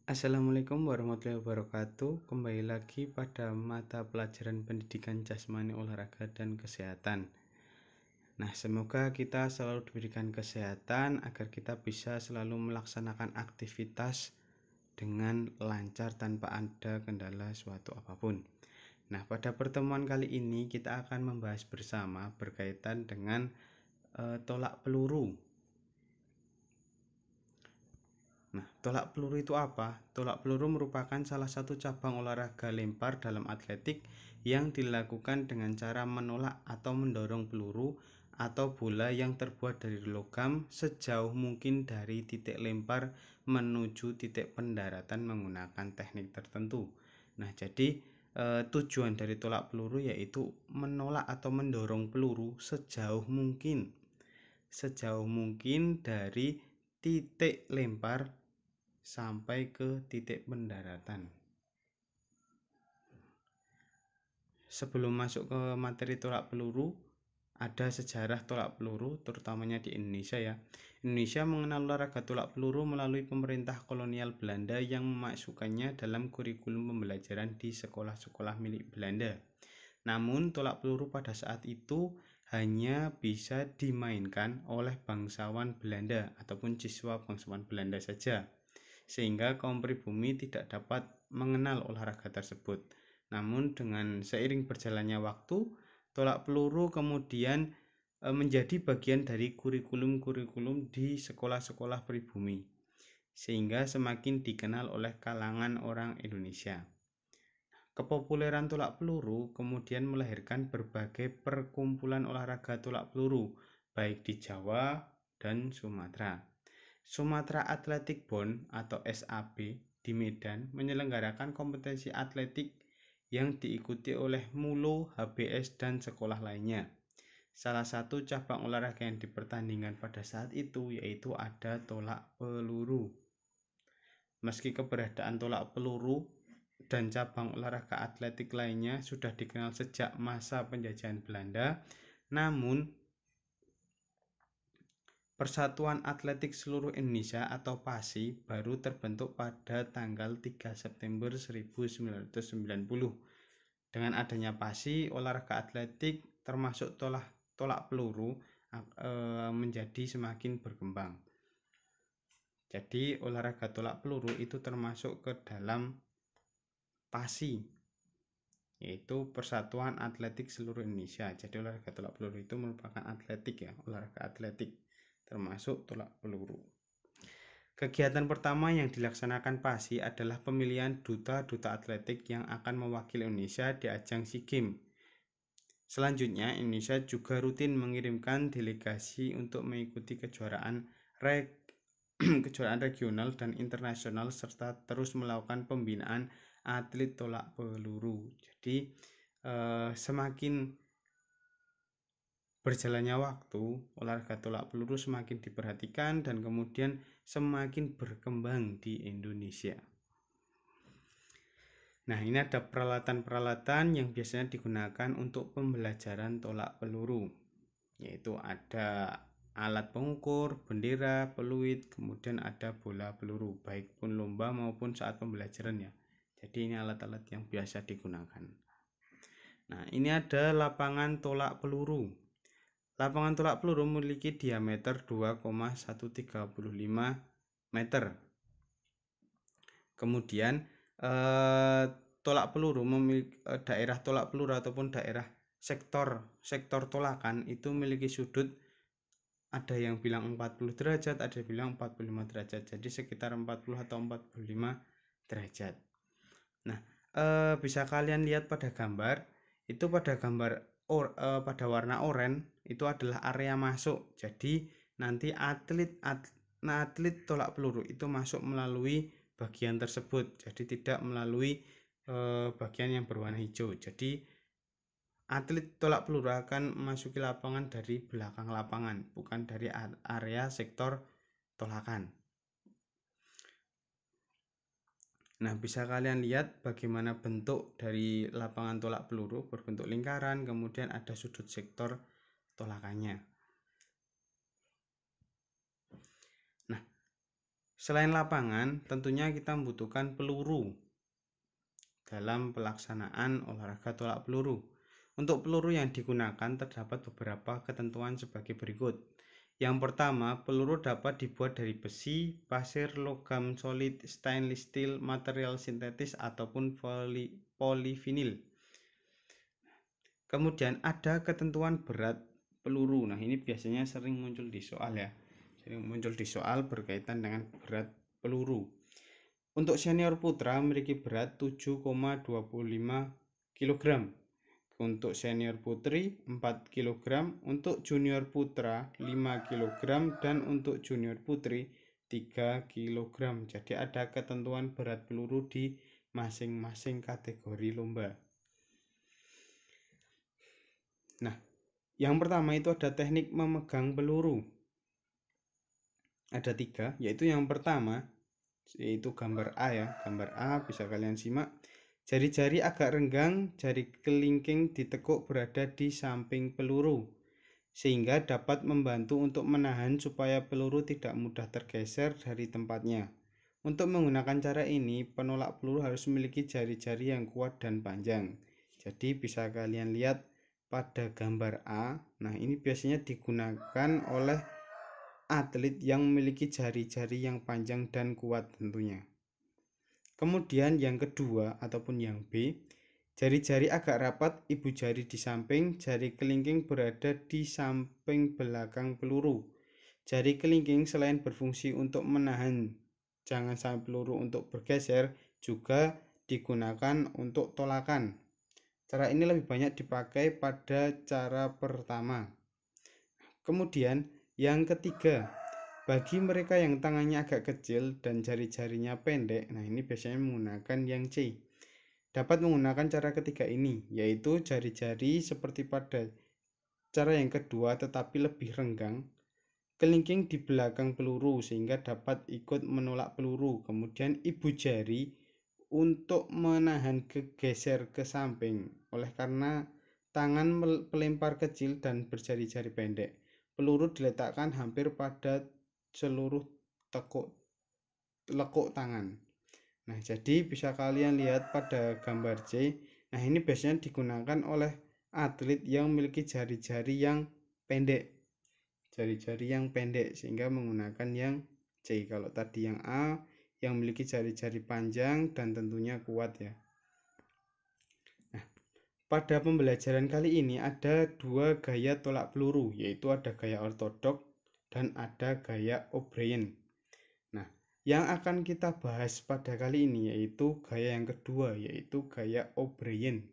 Assalamualaikum warahmatullahi wabarakatuh. Kembali lagi pada mata pelajaran pendidikan jasmani, olahraga, dan kesehatan. Nah, semoga kita selalu diberikan kesehatan agar kita bisa selalu melaksanakan aktivitas dengan lancar tanpa ada kendala suatu apapun. Nah, pada pertemuan kali ini kita akan membahas bersama berkaitan dengan tolak peluru. Nah, tolak peluru itu apa? Tolak peluru merupakan salah satu cabang olahraga lempar dalam atletik yang dilakukan dengan cara menolak atau mendorong peluru atau bola yang terbuat dari logam sejauh mungkin dari titik lempar menuju titik pendaratan menggunakan teknik tertentu. Nah, jadi tujuan dari tolak peluru yaitu menolak atau mendorong peluru sejauh mungkin dari titik lempar sampai ke titik pendaratan. Sebelum masuk ke materi tolak peluru, ada sejarah tolak peluru terutamanya di Indonesia ya. Indonesia mengenal olahraga tolak peluru melalui pemerintah kolonial Belanda yang memasukkannya dalam kurikulum pembelajaran di sekolah-sekolah milik Belanda. Namun tolak peluru pada saat itu hanya bisa dimainkan oleh bangsawan Belanda ataupun siswa bangsawan Belanda saja, sehingga kaum pribumi tidak dapat mengenal olahraga tersebut. Namun dengan seiring berjalannya waktu, tolak peluru kemudian menjadi bagian dari kurikulum di sekolah-sekolah pribumi, sehingga semakin dikenal oleh kalangan orang Indonesia. Kepopuleran tolak peluru kemudian melahirkan berbagai perkumpulan olahraga tolak peluru, baik di Jawa dan Sumatera. Sumatera Athletic Bond atau SAB di Medan menyelenggarakan kompetisi atletik yang diikuti oleh MULO, HBS, dan sekolah lainnya. Salah satu cabang olahraga yang dipertandingkan pada saat itu yaitu ada tolak peluru. Meski keberadaan tolak peluru dan cabang olahraga atletik lainnya sudah dikenal sejak masa penjajahan Belanda, namun Persatuan Atletik Seluruh Indonesia atau PASI baru terbentuk pada tanggal 3 September 1990. Dengan adanya PASI, olahraga atletik termasuk tolak peluru menjadi semakin berkembang. Jadi olahraga tolak peluru itu termasuk ke dalam PASI, yaitu Persatuan Atletik Seluruh Indonesia. Jadi olahraga tolak peluru itu merupakan atletik ya, olahraga atletik termasuk tolak peluru. Kegiatan pertama yang dilaksanakan PASI adalah pemilihan duta-duta atletik yang akan mewakili Indonesia di ajang SEA Games. Selanjutnya, Indonesia juga rutin mengirimkan delegasi untuk mengikuti kejuaraan regional dan internasional serta terus melakukan pembinaan atlet tolak peluru. Jadi semakin berjalannya waktu, olahraga tolak peluru semakin diperhatikan dan kemudian semakin berkembang di Indonesia. Nah, ini ada peralatan-peralatan yang biasanya digunakan untuk pembelajaran tolak peluru, yaitu ada alat pengukur, bendera, peluit, kemudian ada bola peluru, baik pun lomba maupun saat pembelajaran ya. Jadi ini alat-alat yang biasa digunakan. Nah, ini ada lapangan tolak peluru. Lapangan tolak peluru memiliki diameter 2,135 meter. Kemudian tolak peluru memiliki daerah tolak peluru ataupun daerah sektor tolakan itu memiliki sudut, ada yang bilang 40 derajat, ada yang bilang 45 derajat. Jadi sekitar 40 atau 45 derajat. Nah, bisa kalian lihat pada gambar, itu pada gambar pada warna oranye itu adalah area masuk. Jadi nanti atlet tolak peluru itu masuk melalui bagian tersebut, jadi tidak melalui bagian yang berwarna hijau. Jadi atlet tolak peluru akan memasuki lapangan dari belakang lapangan, bukan dari area sektor tolakan. Nah, bisa kalian lihat bagaimana bentuk dari lapangan tolak peluru, berbentuk lingkaran, kemudian ada sudut sektor tolakannya. Nah, Selain lapangan, tentunya kita membutuhkan peluru dalam pelaksanaan olahraga tolak peluru. Untuk peluru yang digunakan terdapat beberapa ketentuan sebagai berikut. Yang pertama, peluru dapat dibuat dari besi, pasir, logam solid, stainless steel, material sintetis, ataupun polivinil. Kemudian ada ketentuan berat peluru. Nah, ini biasanya sering muncul di soal ya. Sering muncul di soal berkaitan dengan berat peluru. Untuk senior putra memiliki berat 7,25 kg. Untuk senior putri 4 kg, untuk junior putra 5 kg, dan untuk junior putri 3 kg. Jadi ada ketentuan berat peluru di masing-masing kategori lomba. Nah, yang pertama itu ada teknik memegang peluru. Ada 3, yaitu yang pertama, yaitu gambar A ya. Gambar A bisa kalian simak. Jari-jari agak renggang, jari kelingking ditekuk berada di samping peluru, sehingga dapat membantu untuk menahan supaya peluru tidak mudah tergeser dari tempatnya. Untuk menggunakan cara ini, penolak peluru harus memiliki jari-jari yang kuat dan panjang. Jadi bisa kalian lihat pada gambar A. Nah, ini biasanya digunakan oleh atlet yang memiliki jari-jari yang panjang dan kuat tentunya. Kemudian yang kedua ataupun yang B, jari-jari agak rapat, ibu jari di samping, jari kelingking berada di samping belakang peluru. Jari kelingking selain berfungsi untuk menahan jangan sampai peluru untuk bergeser, juga digunakan untuk tolakan. Cara ini lebih banyak dipakai pada cara pertama. Kemudian yang ketiga, bagi mereka yang tangannya agak kecil dan jari-jarinya pendek, nah ini biasanya menggunakan yang C. Dapat menggunakan cara ketiga ini, yaitu jari-jari seperti pada cara yang kedua tetapi lebih renggang, kelingking di belakang peluru sehingga dapat ikut menolak peluru. Kemudian ibu jari untuk menahan geser ke samping. Oleh karena tangan pelempar kecil dan berjari-jari pendek, peluru diletakkan hampir pada seluruh lekuk tangan. Nah, jadi bisa kalian lihat pada gambar C. Nah, ini biasanya digunakan oleh atlet yang memiliki jari-jari yang pendek. Jari-jari yang pendek sehingga menggunakan yang C. Kalau tadi yang A yang memiliki jari-jari panjang dan tentunya kuat ya. Nah, pada pembelajaran kali ini ada 2 gaya tolak peluru, yaitu ada gaya ortodok dan ada gaya O'Brien. Nah, yang akan kita bahas pada kali ini yaitu gaya yang kedua, yaitu gaya O'Brien.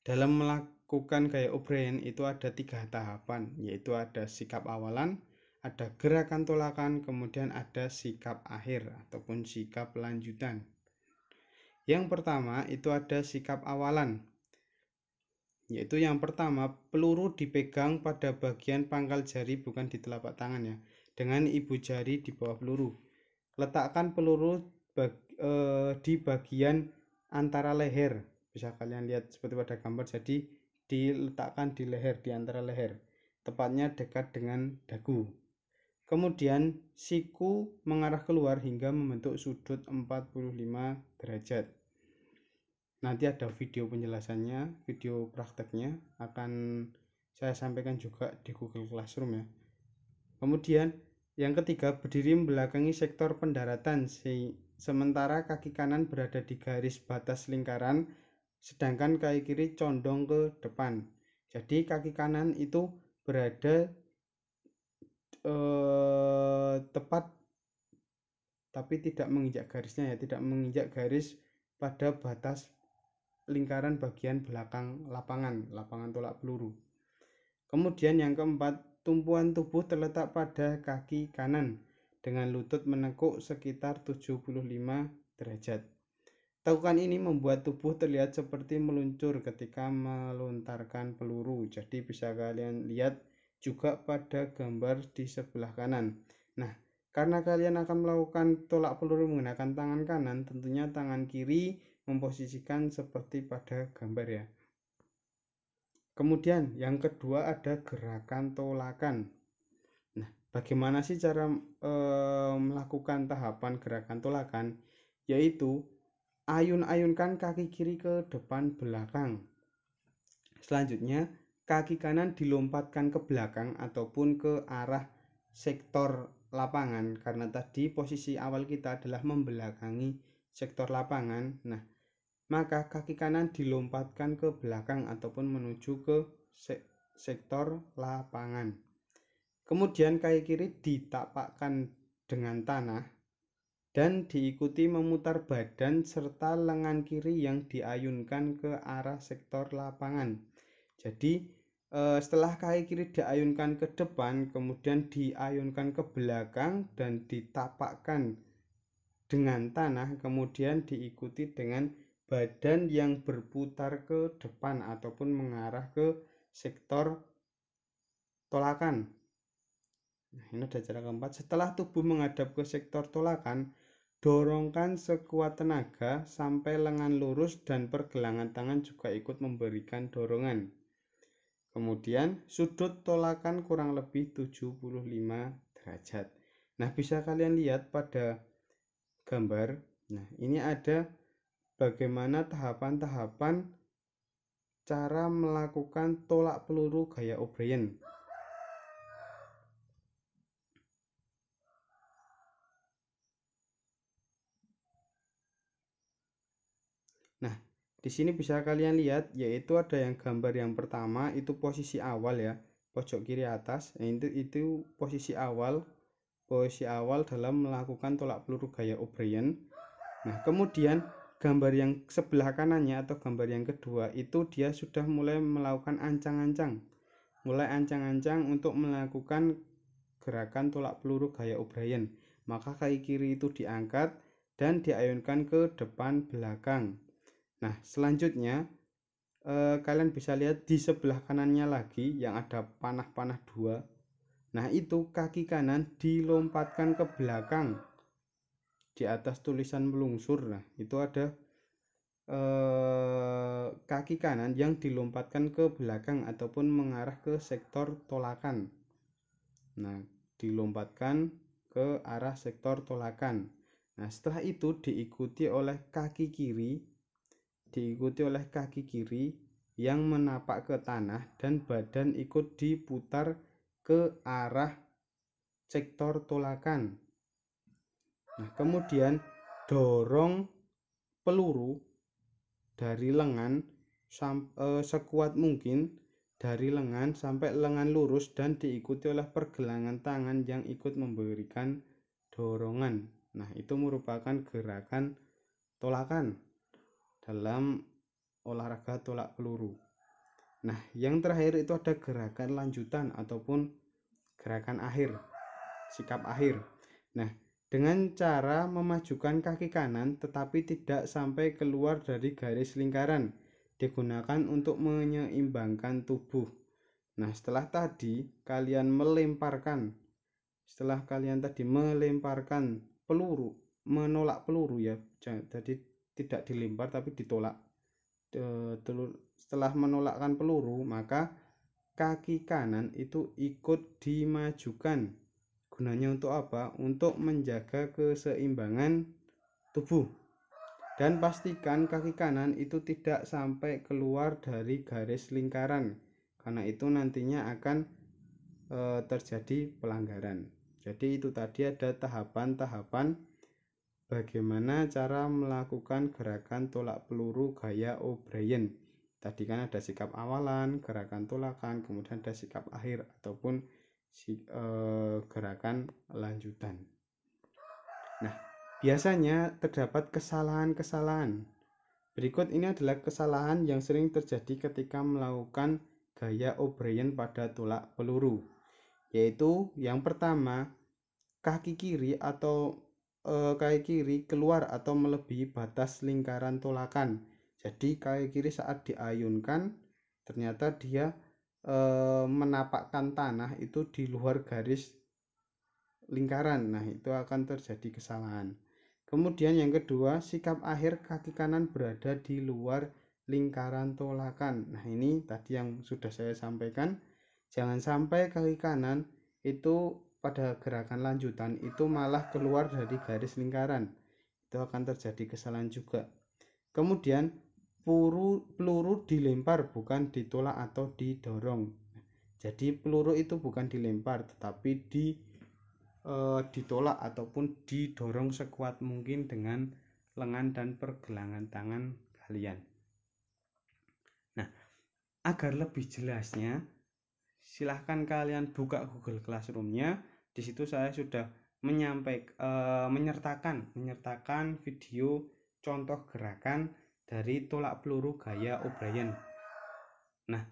Dalam melakukan gaya O'Brien itu ada 3 tahapan, yaitu ada sikap awalan, ada gerakan tolakan, kemudian ada sikap akhir ataupun sikap lanjutan. Yang pertama itu ada sikap awalan, yaitu yang pertama peluru dipegang pada bagian pangkal jari bukan di telapak tangan ya, dengan ibu jari di bawah peluru. Letakkan peluru di bagian antara leher, bisa kalian lihat seperti pada gambar, jadi diletakkan di leher, di antara leher, tepatnya dekat dengan dagu. Kemudian siku mengarah keluar hingga membentuk sudut 45 derajat. Nanti ada video penjelasannya, video prakteknya akan saya sampaikan juga di Google Classroom ya. Kemudian yang ketiga, berdiri membelakangi sektor pendaratan sementara kaki kanan berada di garis batas lingkaran, sedangkan kaki kiri condong ke depan. Jadi kaki kanan itu berada tepat tapi tidak menginjak garisnya ya, tidak menginjak garis pada batas lingkaran bagian belakang lapangan tolak peluru. Kemudian yang keempat, tumpuan tubuh terletak pada kaki kanan dengan lutut menekuk sekitar 75 derajat. Tekukan ini membuat tubuh terlihat seperti meluncur ketika melontarkan peluru. Jadi bisa kalian lihat juga pada gambar di sebelah kanan. Nah, karena kalian akan melakukan tolak peluru menggunakan tangan kanan, tentunya tangan kiri memposisikan seperti pada gambar ya. Kemudian yang kedua ada gerakan tolakan. Nah, Bagaimana sih cara melakukan tahapan gerakan tolakan? Yaitu ayun-ayunkan kaki kiri ke depan belakang. Selanjutnya, kaki kanan dilompatkan ke belakang ataupun ke arah sektor lapangan, karena tadi posisi awal kita adalah membelakangi sektor lapangan. Nah, maka kaki kanan dilompatkan ke belakang ataupun menuju ke sektor lapangan. Kemudian kaki kiri ditapakkan dengan tanah dan diikuti memutar badan serta lengan kiri yang diayunkan ke arah sektor lapangan. Jadi setelah kaki kiri diayunkan ke depan, kemudian diayunkan ke belakang dan ditapakkan dengan tanah, kemudian diikuti dengan badan yang berputar ke depan ataupun mengarah ke sektor tolakan. Nah, ini ada cara keempat. Setelah tubuh menghadap ke sektor tolakan, dorongkan sekuat tenaga sampai lengan lurus dan pergelangan tangan juga ikut memberikan dorongan. Kemudian sudut tolakan kurang lebih 75 derajat. Nah, bisa kalian lihat pada gambar. Nah, ini ada bagaimana tahapan-tahapan cara melakukan tolak peluru gaya O'Brien. Nah, di sini bisa kalian lihat, yaitu ada yang gambar yang pertama itu posisi awal ya, pojok kiri atas. Nah, itu posisi awal dalam melakukan tolak peluru gaya O'Brien. Nah, kemudian gambar yang sebelah kanannya atau gambar yang kedua itu dia sudah mulai melakukan ancang-ancang. Mulai ancang-ancang untuk melakukan gerakan tolak peluru gaya O'Brien. Maka kaki kiri itu diangkat dan diayunkan ke depan belakang. Nah, selanjutnya kalian bisa lihat di sebelah kanannya lagi yang ada panah-panah dua. Nah, itu kaki kanan dilompatkan ke belakang di atas tulisan melungsur. Nah, itu ada kaki kanan yang dilompatkan ke belakang ataupun mengarah ke sektor tolakan. Nah, dilompatkan ke arah sektor tolakan. Nah, setelah itu diikuti oleh kaki kiri yang menapak ke tanah dan badan ikut diputar ke arah sektor tolakan. Nah, kemudian dorong peluru dari lengan sekuat mungkin dari lengan sampai lengan lurus dan diikuti oleh pergelangan tangan yang ikut memberikan dorongan. Nah, itu merupakan gerakan tolakan dalam olahraga tolak peluru. Nah, yang terakhir itu ada gerakan lanjutan ataupun gerakan akhir, sikap akhir. Nah, dengan cara memajukan kaki kanan tetapi tidak sampai keluar dari garis lingkaran, digunakan untuk menyeimbangkan tubuh. Nah, setelah kalian melemparkan peluru, menolak peluru ya, jadi tidak dilempar tapi ditolak. Setelah menolakkan peluru, maka kaki kanan itu ikut dimajukan. Gunanya untuk apa? Untuk menjaga keseimbangan tubuh. Dan pastikan kaki kanan itu tidak sampai keluar dari garis lingkaran, karena itu nantinya akan terjadi pelanggaran. Jadi itu tadi ada tahapan-tahapan bagaimana cara melakukan gerakan tolak peluru gaya O'Brien. Tadi kan ada sikap awalan, gerakan tolakan, kemudian ada sikap akhir ataupun gerakan lanjutan. Nah, biasanya terdapat kesalahan-kesalahan. Berikut ini adalah kesalahan yang sering terjadi ketika melakukan gaya O'Brien pada tolak peluru. Yaitu yang pertama, kaki kiri keluar atau melebihi batas lingkaran tolakan. Jadi kaki kiri saat diayunkan ternyata dia menapakkan tanah itu di luar garis lingkaran. Nah, itu akan terjadi kesalahan. Kemudian yang kedua, sikap akhir kaki kanan berada di luar lingkaran tolakan. Nah, ini tadi yang sudah saya sampaikan. Jangan sampai kaki kanan itu pada gerakan lanjutan itu malah keluar dari garis lingkaran, itu akan terjadi kesalahan juga. Kemudian peluru dilempar bukan ditolak atau didorong. Jadi peluru itu bukan dilempar tetapi ditolak ataupun didorong sekuat mungkin dengan lengan dan pergelangan tangan kalian. Nah, agar lebih jelasnya silahkan kalian buka Google Classroom-nya. Di situ saya sudah menyertakan video contoh gerakan dari tolak peluru gaya O'Brien. Nah,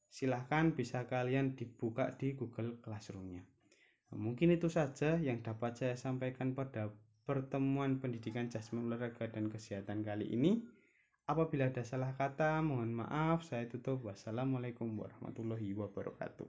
silahkan bisa kalian dibuka di Google Classroom-nya. Mungkin itu saja yang dapat saya sampaikan pada pertemuan pendidikan jasmani, olahraga dan kesehatan kali ini. Apabila ada salah kata, mohon maaf. Saya tutup. Wassalamualaikum warahmatullahi wabarakatuh.